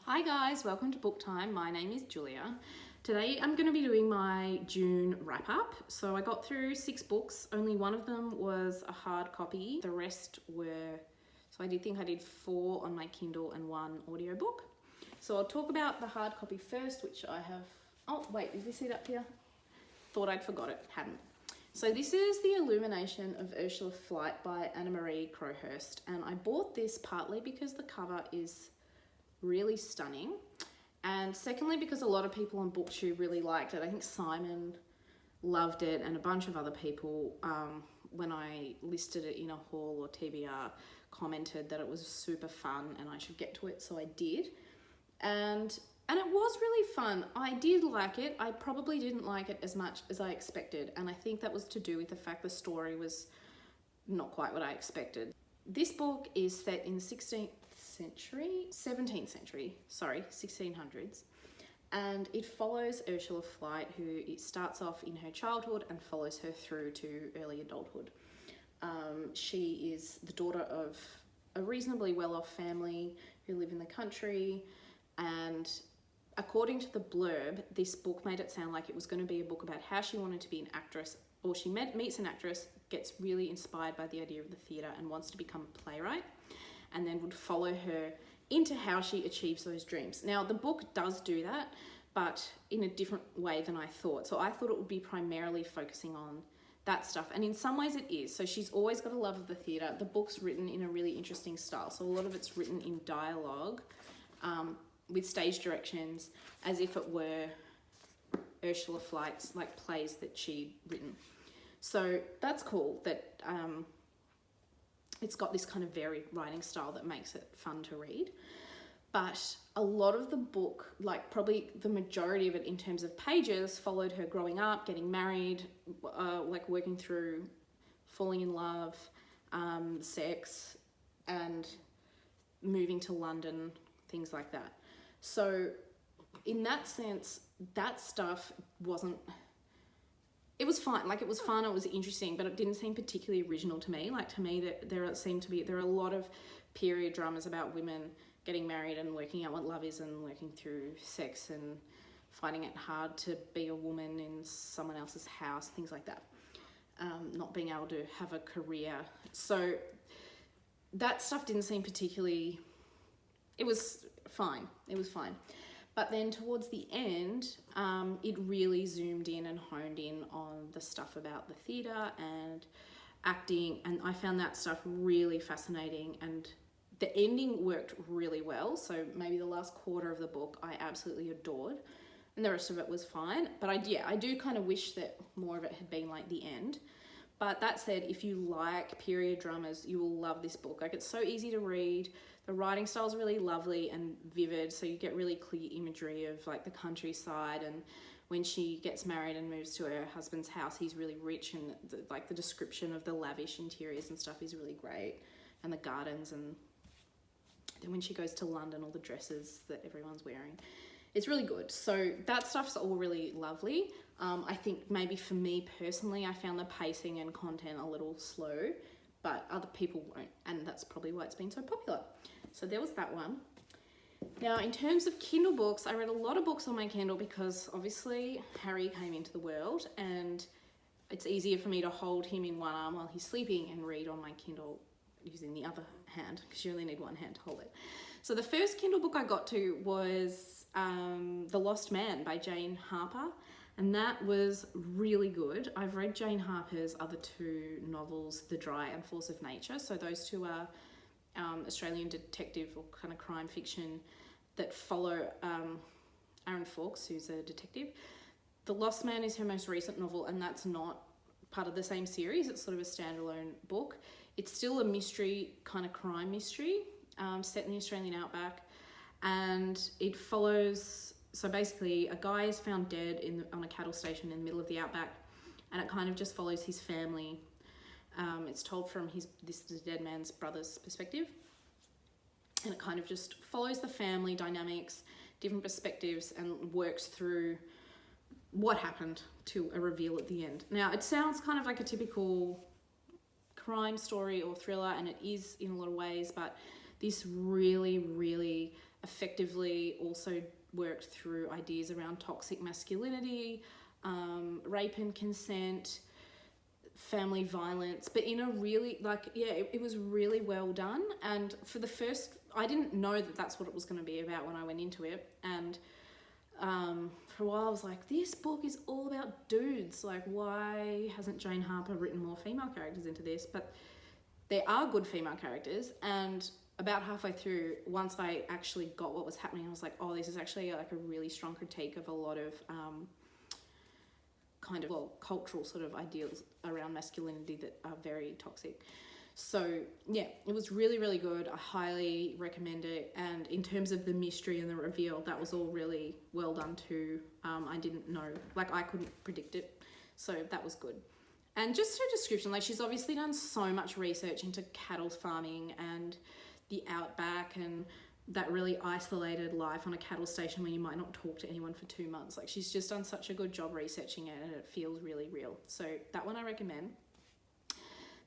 Hi guys, welcome to Book Time. My name is Julia. Today I'm going to be doing my June wrap up. So I got through 6 books, only one of them was a hard copy. The rest were, so I did 4 on my Kindle and 1 audiobook. So I'll talk about the hard copy first, which I have, oh wait, is this it up here? Thought I'd forgot it, hadn't. So this is The Illumination of Ursula Flight by Anna Marie Crowhurst, and I bought this partly because the cover is really stunning, and secondly because a lot of people on BookTube really liked it. I think Simon loved it and a bunch of other people, when I listed it in a haul or TBR, commented that it was super fun and I should get to it, so I did. And it was really fun. I did like it. I probably didn't like it as much as I expected, and I think that was to do with the fact the story was not quite what I expected. This book is set in the 1600s, and it follows Ursula Flight, who it starts off in her childhood and follows her through to early adulthood. She is the daughter of a reasonably well-off family who live in the country, and according to the blurb, this book made it sound like it was going to be a book about how she wanted to be an actress, or she meets an actress, gets really inspired by the idea of the theatre and wants to become a playwright, and then would follow her into how she achieves those dreams. Now, the book does do that, but in a different way than I thought. So I thought it would be primarily focusing on that stuff, and in some ways it is. So she's always got a love of the theatre. The book's written in a really interesting style. So a lot of it's written in dialogue, with stage directions, as if it were Ursula Flight's like plays that she'd written. So that's cool that it's got this kind of varied writing style that makes it fun to read. But a lot of the book, like probably the majority of it in terms of pages, followed her growing up, getting married, like working through falling in love, sex, and moving to London, things like that. So in that sense, that stuff it was fine. Like, it was fun, it was interesting, but it didn't seem particularly original to me. Like, to me, that there are a lot of period dramas about women getting married and working out what love is and working through sex and finding it hard to be a woman in someone else's house, things like that. Not being able to have a career. So that stuff didn't seem particularly, it was fine. But then towards the end, it really zoomed in and honed in on the stuff about the theatre and acting, and I found that stuff really fascinating, and the ending worked really well. So maybe the last quarter of the book I absolutely adored, and the rest of it was fine. But I do kind of wish that more of it had been like the end. But that said, if you like period dramas, you will love this book. Like, it's so easy to read. The writing style is really lovely and vivid, so you get really clear imagery of like the countryside, and when she gets married and moves to her husband's house, he's really rich, and the description of the lavish interiors and stuff is really great, and the gardens, and then when she goes to London, all the dresses that everyone's wearing. It's really good. So that stuff's all really lovely. I think maybe for me personally, I found the pacing and content a little slow, but other people won't, and that's probably why it's been so popular. So there was that one. Now, in terms of Kindle books, I read a lot of books on my Kindle because obviously Harry came into the world, and it's easier for me to hold him in one arm while he's sleeping and read on my Kindle using the other hand, because you only need one hand to hold it. So the first Kindle book I got to was The Lost Man by Jane Harper, and that was really good. I've read Jane Harper's other 2 novels, The Dry and Force of Nature. So those 2 are Australian detective or kind of crime fiction that follow Aaron Fawkes, who's a detective. The Lost Man is her most recent novel, and that's not part of the same series. It's sort of a standalone book. It's still a mystery, kind of crime mystery, set in the Australian outback, and it follows, so basically a guy is found dead on a cattle station in the middle of the outback, and it kind of just follows his family. It's told from the dead man's brother's perspective, and it kind of just follows the family dynamics, different perspectives, and works through what happened to a reveal at the end. Now, it sounds kind of like a typical crime story or thriller, and it is in a lot of ways, but this really, really effectively also worked through ideas around toxic masculinity, rape and consent, family violence, but in a really, like, yeah, it was really well done. And for the first, I didn't know that that's what it was going to be about when I went into it. And for a while I was like, this book is all about dudes. Like, why hasn't Jane Harper written more female characters into this? But there are good female characters. And about halfway through, once I actually got what was happening, I was like, oh, this is actually like a really strong critique of a lot of kind of, well, cultural sort of ideals around masculinity that are very toxic. So yeah, it was really, really good. I highly recommend it. And in terms of the mystery and the reveal, that was all really well done too. I didn't know, like, I couldn't predict it. So that was good. And just her description, like, she's obviously done so much research into cattle farming and the outback and that really isolated life on a cattle station where you might not talk to anyone for 2 months. Like, she's just done such a good job researching it, and it feels really real. So that one I recommend.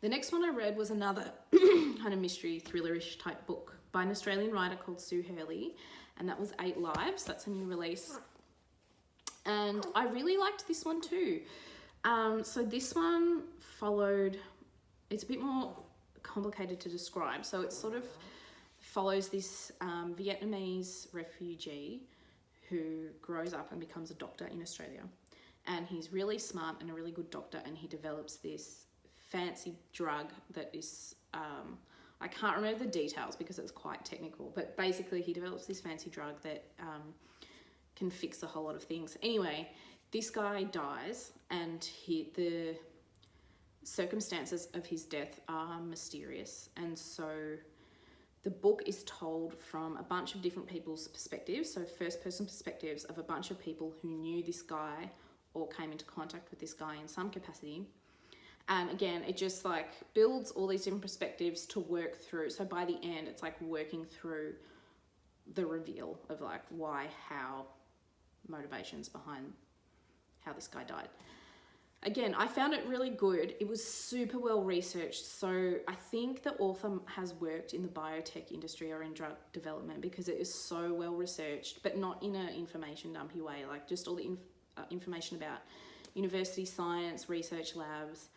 The next one I read was another kind of mystery thrillerish type book by an Australian writer called Sue Hurley, and that was 8 Lives. That's a new release. And I really liked this one too. So this one followed, it's a bit more complicated to describe. So it sort of follows this Vietnamese refugee who grows up and becomes a doctor in Australia. And he's really smart and a really good doctor, and he develops this fancy drug that is, I can't remember the details because it's quite technical, but basically he develops this fancy drug that can fix a whole lot of things. Anyway, this guy dies, and the circumstances of his death are mysterious. And so the book is told from a bunch of different people's perspectives, so first-person perspectives of a bunch of people who knew this guy or came into contact with this guy in some capacity. And again, it just like builds all these different perspectives to work through. So by the end, it's like working through the reveal of like why, how, motivations behind how this guy died. Again, I found it really good. It was super well researched. So I think the author has worked in the biotech industry or in drug development because it is so well researched, but not in an information dumpy way. Like just all the information about university science, research labs,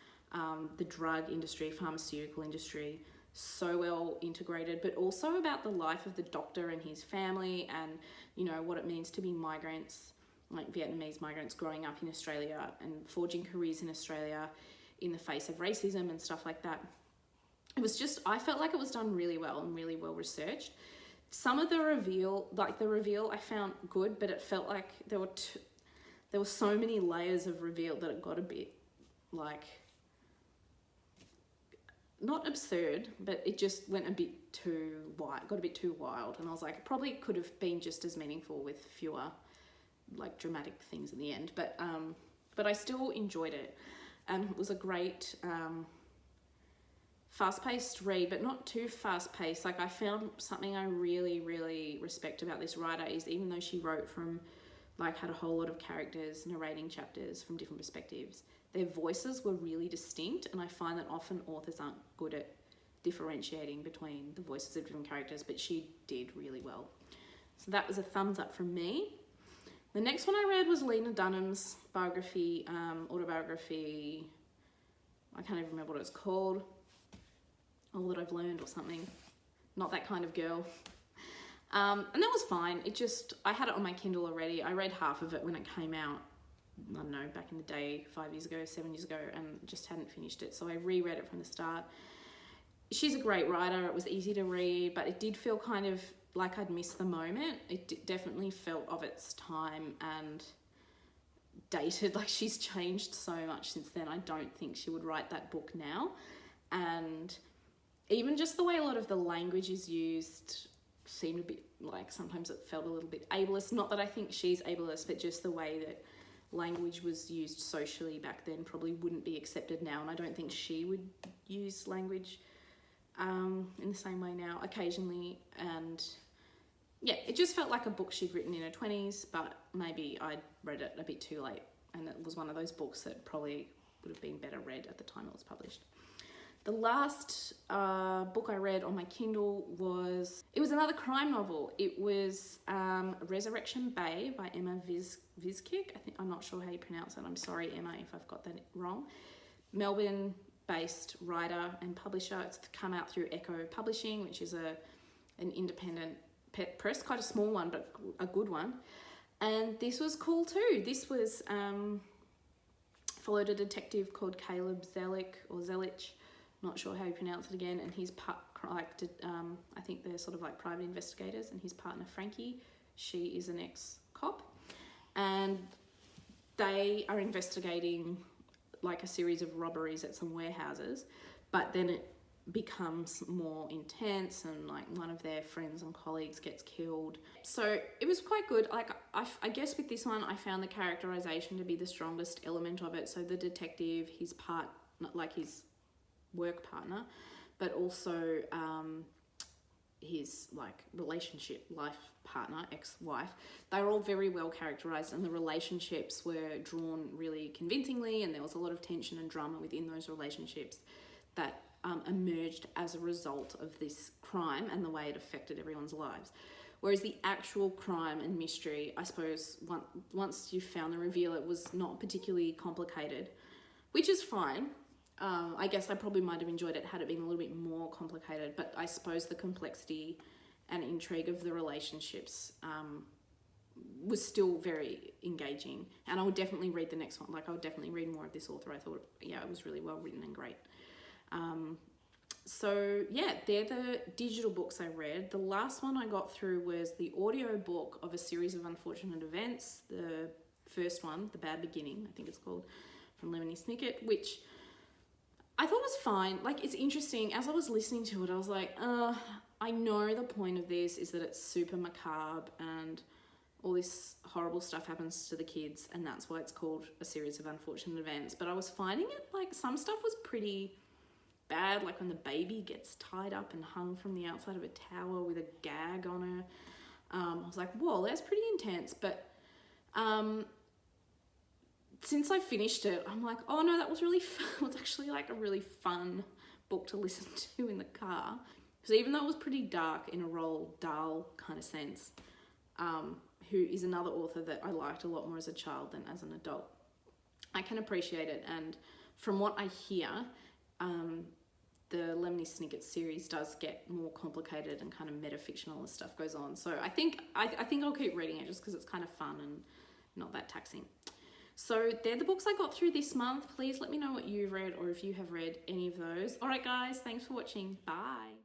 the drug industry, pharmaceutical industry, so well integrated, but also about the life of the doctor and his family and, you know, what it means to be migrants, like Vietnamese migrants growing up in Australia and forging careers in Australia in the face of racism and stuff like that. It was just, I felt like it was done really well and really well researched. Some of the reveal I found good, but it felt like there were so many layers of reveal that it got a bit like, not absurd, but it just went a bit too wild, got a bit too wild. And I was like, it probably could have been just as meaningful with fewer like dramatic things in the end. But I still enjoyed it. And it was a great fast-paced read, but not too fast-paced. Like, I found something I really, really respect about this writer is even though she wrote from, like, had a whole lot of characters narrating chapters from different perspectives, their voices were really distinct, and I find that often authors aren't good at differentiating between the voices of different characters, but she did really well. So that was a thumbs up from me. The next one I read was Lena Dunham's biography, autobiography, I can't even remember what it's called, All That I've Learned or something. Not That Kind of Girl. And that was fine. I had it on my Kindle already. I read half of it when it came out, I don't know, back in the day, 5 years ago, 7 years ago, and just hadn't finished it. So I reread it from the start. She's a great writer. It was easy to read, but it did feel kind of like I'd missed the moment. It definitely felt of its time and dated. Like, she's changed so much since then. I don't think she would write that book now. And even just the way a lot of the language is used seemed a bit like, sometimes it felt a little bit ableist. Not that I think she's ableist, but just the way that language was used socially back then probably wouldn't be accepted now, and I don't think she would use language in the same way now occasionally. And yeah, it just felt like a book she'd written in her 20s, but maybe I'd read it a bit too late, and it was one of those books that probably would have been better read at the time it was published. The last book I read on my Kindle was another crime novel. It was Resurrection Bay by Emma Vizkick. I'm not sure how you pronounce it. I'm sorry, Emma, if I've got that wrong. Melbourne-based writer and publisher. It's come out through Echo Publishing, which is an independent press, quite a small one, but a good one. And this was cool too. This was followed a detective called Caleb Zelich, not sure how you pronounce it again, and his I think they're sort of like private investigators, and his partner Frankie, she is an ex-cop, and they are investigating like a series of robberies at some warehouses, but then it becomes more intense, and like one of their friends and colleagues gets killed. So it was quite good. Like I guess with this one, I found the characterization to be the strongest element of it. So the detective, his work partner, but also his like relationship life partner, ex-wife, they were all very well characterized, and the relationships were drawn really convincingly, and there was a lot of tension and drama within those relationships that emerged as a result of this crime and the way it affected everyone's lives. Whereas the actual crime and mystery, I suppose, once you found the reveal, it was not particularly complicated, which is fine. I guess I probably might have enjoyed it had it been a little bit more complicated, but I suppose the complexity and intrigue of the relationships was still very engaging, and I would definitely read the next one. Like I would definitely read more of this author. I thought, yeah, it was really well written and great. So yeah, they're the digital books I read. The last one I got through was the audio book of a series of unfortunate events. The first one, The Bad Beginning, I think it's called, from Lemony Snicket, which I thought was fine. Like, it's interesting. As I was listening to it, I was like, I know the point of this is that it's super macabre and all this horrible stuff happens to the kids, and that's why it's called a series of unfortunate events. But I was finding it, like, some stuff was pretty bad, like when the baby gets tied up and hung from the outside of a tower with a gag on her. I was like, whoa, that's pretty intense. But since I finished it, I'm like, oh no, that was really fun. It was actually like a really fun book to listen to in the car. Because even though it was pretty dark in a Roald Dahl kind of sense, who is another author that I liked a lot more as a child than as an adult, I can appreciate it. And from what I hear, the Lemony Snicket series does get more complicated and kind of metafictional as stuff goes on. So I think I'll keep reading it just because it's kind of fun and not that taxing. So they're the books I got through this month. Please let me know what you've read or if you have read any of those. All right, guys, thanks for watching. Bye.